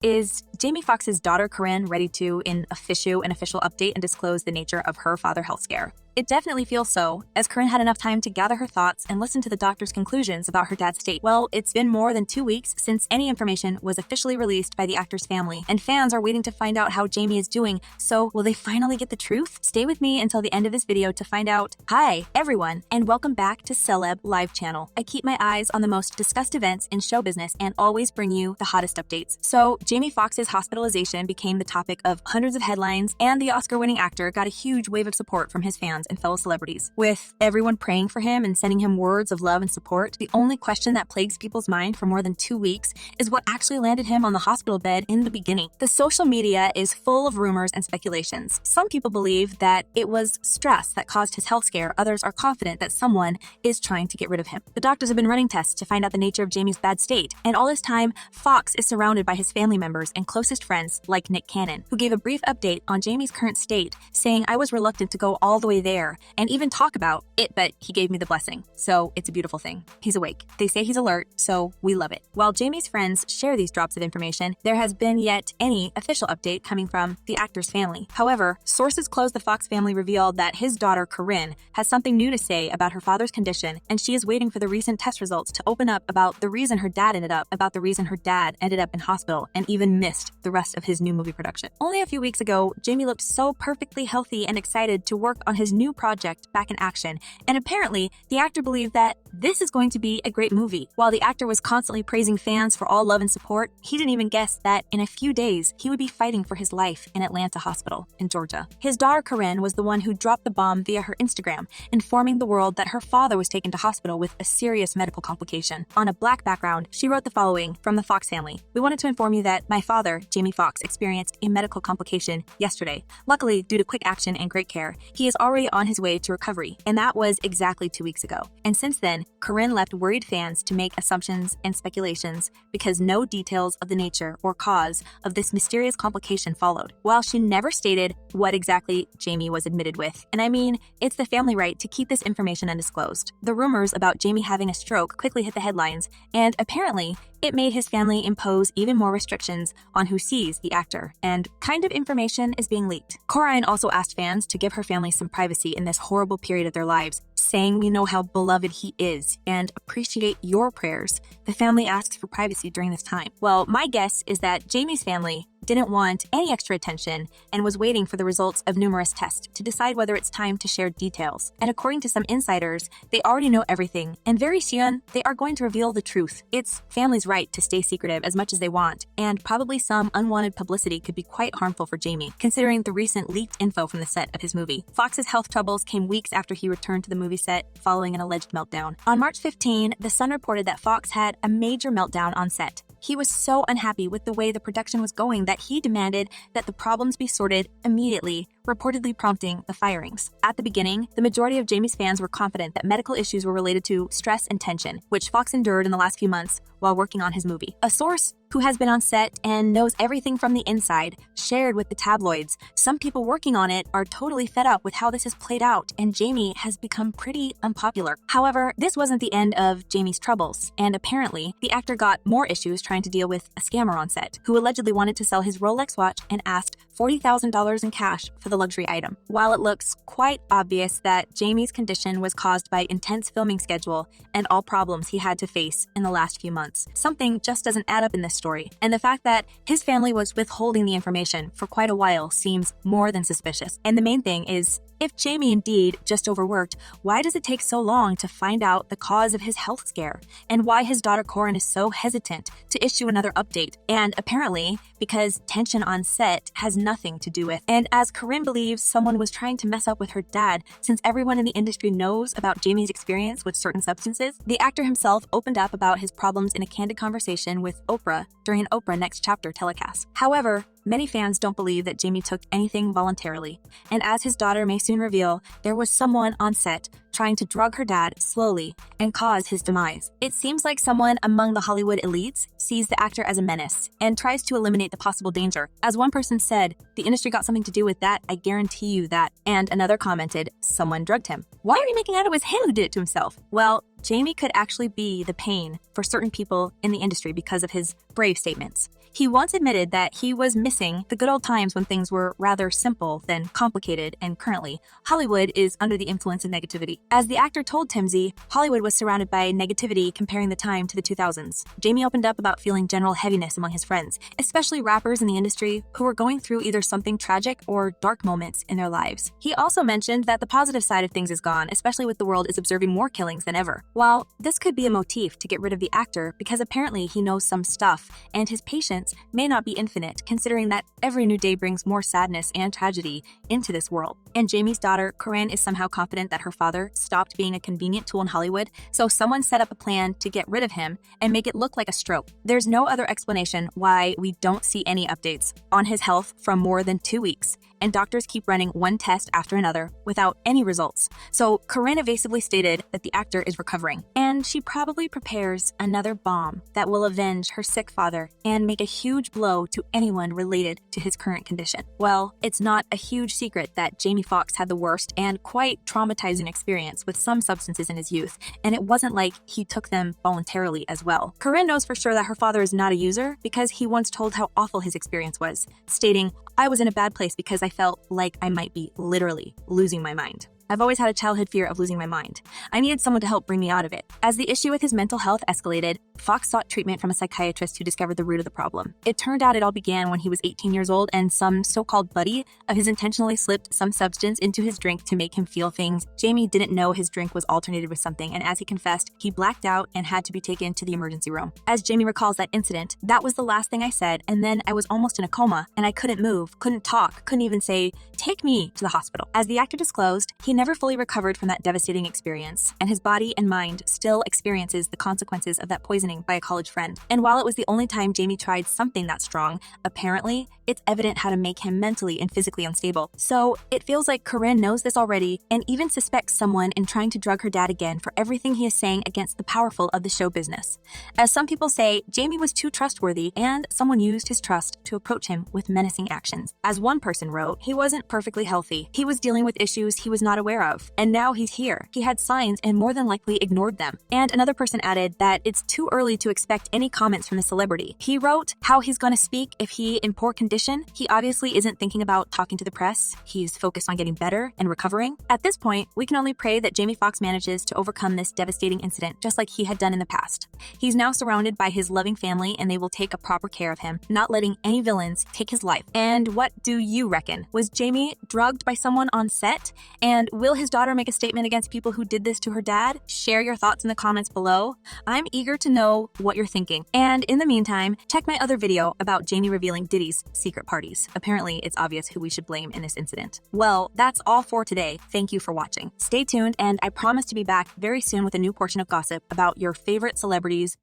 Is Jamie Foxx's daughter Corinne ready to issue an official update and disclose the nature of her father health scare? It definitely feels so, as Corinne had enough time to gather her thoughts and listen to the doctor's conclusions about her dad's state. Well, it's been more than 2 weeks since any information was officially released by the actor's family, and fans are waiting to find out how Jamie is doing, so will they finally get the truth? Stay with me until the end of this video to find out. Hi, everyone, and welcome back to Celeb Live Channel. I keep my eyes on the most discussed events in show business and always bring you the hottest updates. So, Jamie Foxx's hospitalization became the topic of hundreds of headlines, and the Oscar-winning actor got a huge wave of support from his fans and fellow celebrities. With everyone praying for him and sending him words of love and support, the only question that plagues people's mind for more than 2 weeks is what actually landed him on the hospital bed in the beginning. The social media is full of rumors and speculations. Some people believe that it was stress that caused his health scare. Others are confident that someone is trying to get rid of him. The doctors have been running tests to find out the nature of Jamie's bad state, and all this time, Fox is surrounded by his family members and closest friends like Nick Cannon, who gave a brief update on Jamie's current state, saying, "I was reluctant to go all the way there and even talk about it, but he gave me the blessing. So it's a beautiful thing. He's awake. They say he's alert, so we love it." While Jamie's friends share these drops of information, there has been yet any official update coming from the actor's family. However, sources close to the Fox family revealed that his daughter, Corinne, has something new to say about her father's condition, and she is waiting for the recent test results to open up about the reason her dad ended up in hospital and even missed the rest of his new movie production. Only a few weeks ago, Jamie looked so perfectly healthy and excited to work on his new project back in action, and apparently the actor believed that this is going to be a great movie. While the actor was constantly praising fans for all love and support, he didn't even guess that in a few days he would be fighting for his life in Atlanta Hospital in Georgia. His daughter Corinne was the one who dropped the bomb via her Instagram, informing the world that her father was taken to hospital with a serious medical complication. On a black background, she wrote the following from the Fox family: "We wanted to inform you that my father, Jamie Foxx, experienced a medical complication yesterday. Luckily, due to quick action and great care, he is already on his way to recovery, and that was exactly 2 weeks ago." And since then, Corinne left worried fans to make assumptions and speculations because no details of the nature or cause of this mysterious complication followed. While she never stated what exactly Jamie was admitted with, and I mean, it's the family right to keep this information undisclosed. The rumors about Jamie having a stroke quickly hit the headlines, and apparently, it made his family impose even more restrictions on who sees the actor, and kind of information is being leaked. Corinne also asked fans to give her family some privacy in this horrible period of their lives, saying, "We know how beloved he is and appreciate your prayers. The family asks for privacy during this time." Well, my guess is that Jamie's family didn't want any extra attention and was waiting for the results of numerous tests to decide whether it's time to share details. And according to some insiders, they already know everything, and very soon they are going to reveal the truth. It's family's right to stay secretive as much as they want, and probably some unwanted publicity could be quite harmful for Jamie, considering the recent leaked info from the set of his movie. Fox's health troubles came weeks after he returned to the movie set following an alleged meltdown. On March 15, The Sun reported that Fox had a major meltdown on set. He was so unhappy with the way the production was going that he demanded that the problems be sorted immediately, reportedly prompting the firings. At the beginning, the majority of Jamie's fans were confident that medical issues were related to stress and tension, which Fox endured in the last few months while working on his movie. A source who has been on set and knows everything from the inside shared with the tabloids, "Some people working on it are totally fed up with how this has played out, and Jamie has become pretty unpopular." However, this wasn't the end of Jamie's troubles, and apparently, the actor got more issues trying to deal with a scammer on set, who allegedly wanted to sell his Rolex watch and asked $40,000 in cash for the luxury item. While it looks quite obvious that Jamie's condition was caused by intense filming schedule and all problems he had to face in the last few months, something just doesn't add up in this story, and the fact that his family was withholding the information for quite a while seems more than suspicious. And the main thing is, if Jamie indeed just overworked, why does it take so long to find out the cause of his health scare? And why his daughter Corinne is so hesitant to issue another update? And apparently, because tension on set has nothing to do with. And as Corinne believes someone was trying to mess up with her dad, since everyone in the industry knows about Jamie's experience with certain substances, the actor himself opened up about his problems in a candid conversation with Oprah during an Oprah Next Chapter telecast. However, many fans don't believe that Jamie took anything voluntarily, and as his daughter may soon reveal, there was someone on set trying to drug her dad slowly and cause his demise. It seems like someone among the Hollywood elites sees the actor as a menace and tries to eliminate the possible danger. As one person said, "The industry got something to do with that, I guarantee you that." And another commented, "Someone drugged him." Why are you making out it was him who did it to himself? Well, Jamie could actually be the pain for certain people in the industry because of his brave statements. He once admitted that he was missing the good old times when things were rather simple than complicated, and currently, Hollywood is under the influence of negativity. As the actor told TMZ, Hollywood was surrounded by negativity comparing the time to the 2000s. Jamie opened up about feeling general heaviness among his friends, especially rappers in the industry who were going through either something tragic or dark moments in their lives. He also mentioned that the positive side of things is gone, especially with the world is observing more killings than ever. While this could be a motif to get rid of the actor because apparently he knows some stuff and his patience may not be infinite, considering that every new day brings more sadness and tragedy into this world. And Jamie's daughter, Corinne, is somehow confident that her father stopped being a convenient tool in Hollywood, so someone set up a plan to get rid of him and make it look like a stroke. There's no other explanation why we don't see any updates on his health from more than 2 weeks, and doctors keep running one test after another without any results. So Corinne evasively stated that the actor is recovering, and she probably prepares another bomb that will avenge her sick father and make a huge blow to anyone related to his current condition. Well, it's not a huge secret that Jamie Foxx had the worst and quite traumatizing experience with some substances in his youth, and it wasn't like he took them voluntarily as well. Corinne knows for sure that her father is not a user because he once told how awful his experience was, stating, "I was in a bad place because I felt like I might be literally losing my mind. I've always had a childhood fear of losing my mind. I needed someone to help bring me out of it." As the issue with his mental health escalated, Fox sought treatment from a psychiatrist who discovered the root of the problem. It turned out it all began when he was 18 years old and some so-called buddy of his intentionally slipped some substance into his drink to make him feel things. Jamie didn't know his drink was alternated with something, and as he confessed, he blacked out and had to be taken to the emergency room. As Jamie recalls that incident, "That was the last thing I said, and then I was almost in a coma, and I couldn't move, couldn't talk, couldn't even say, 'Take me to the hospital.'" As the actor disclosed, he never fully recovered from that devastating experience, and his body and mind still experiences the consequences of that poisoning by a college friend. And while it was the only time Jamie tried something that strong, apparently, it's evident how to make him mentally and physically unstable. So it feels like Corinne knows this already and even suspects someone in trying to drug her dad again for everything he is saying against the powerful of the show business. As some people say, Jamie was too trustworthy and someone used his trust to approach him with menacing actions. As one person wrote, he wasn't perfectly healthy. He was dealing with issues he was not aware of. And now he's here. He had signs and more than likely ignored them. And another person added that it's too early to expect any comments from the celebrity. He wrote how he's going to speak if he in poor condition. He obviously isn't thinking about talking to the press. He's focused on getting better and recovering. At this point, we can only pray that Jamie Foxx manages to overcome this devastating incident just like he had done in the past. He's now surrounded by his loving family and they will take a proper care of him, not letting any villains take his life. And what do you reckon? Was Jamie drugged by someone on set? And will his daughter make a statement against people who did this to her dad? Share your thoughts in the comments below. I'm eager to know what you're thinking. And in the meantime, check my other video about Jamie revealing Diddy's secret parties. Apparently, it's obvious who we should blame in this incident. Well, that's all for today. Thank you for watching. Stay tuned, and I promise to be back very soon with a new portion of gossip about your favorite celebrities,